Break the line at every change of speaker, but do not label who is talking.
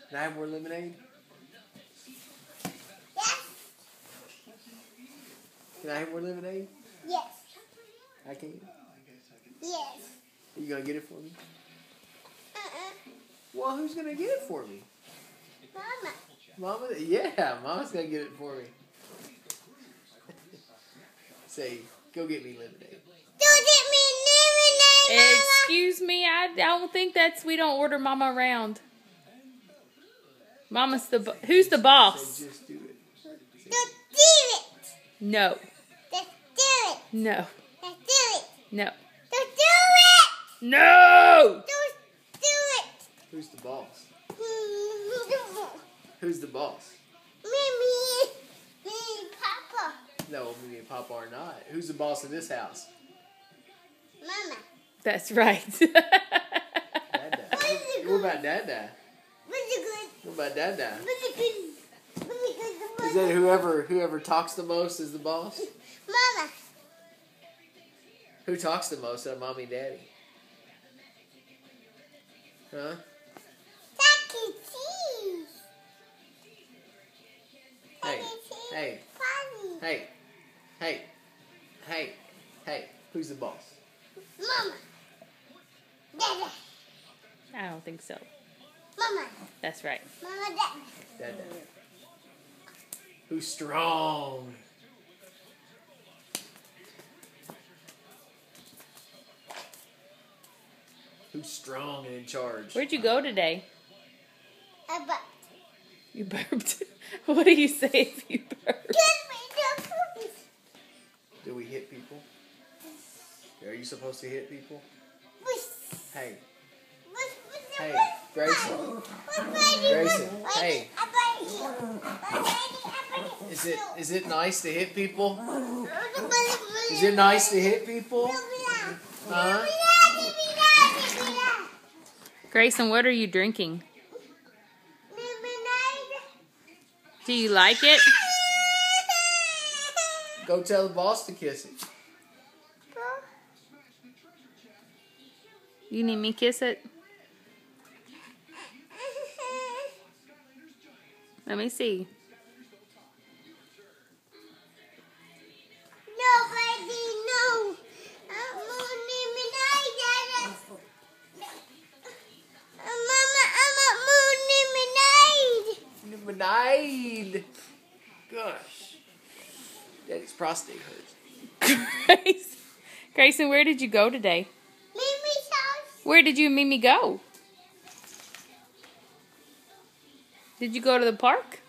Can I have more lemonade?
Yes.
Can I have more lemonade?
Yes.
I can.
Yes.
Are you gonna get it for me?
Uh-uh.
Well, who's gonna get it for me?
Mama.
Mama? Yeah, Mama's gonna get it for me. Say, go get me lemonade.
Don't get me lemonade, Mama.
Excuse me, I don't think we don't order Mama around. Mama's who's the boss?
Say, just do it.
Don't do it.
No.
Just do it.
No.
Just do it.
No.
Don't do it.
No!
Don't do it.
Who's the boss? Who's the boss?
Mimi. Me, Papa.
No, me and Papa are not. Who's the boss of this house?
Mama.
That's right.
Dada. What about Dada?
What's it good?
What about Dada?
What's it good? What's it good?
Is that whoever talks the most is the boss?
Mama.
Who talks the most out of Mommy and Daddy? Huh?
Chuck E. Cheese.
Hey,
Chuck E. Cheese
hey,
party.
hey, hey, hey, hey. Who's the boss?
Mama. Dada.
I don't think so.
Mama.
That's right.
Mama, Dada.
Dada. Who's strong? Who's strong and in charge?
Where'd you go today?
Abba.
You burped. What do you say if you burp?
Give me the cookies.
Do we hit people? Are you supposed to hit people? Hey, hey, Grayson. Grayson, hey. Is it nice to hit people? Is it nice to hit people? Huh?
Grayson, what are you drinking? Do you like it?
Go tell the boss to kiss it.
You need me to kiss it? Let me see.
Nobody knows. Mama, I'm a
Lemonade. Gosh. Daddy's prostate hurts.
Grayson, where did you go today?
Mimi's house.
Where did you and Mimi go? Did you go to the park?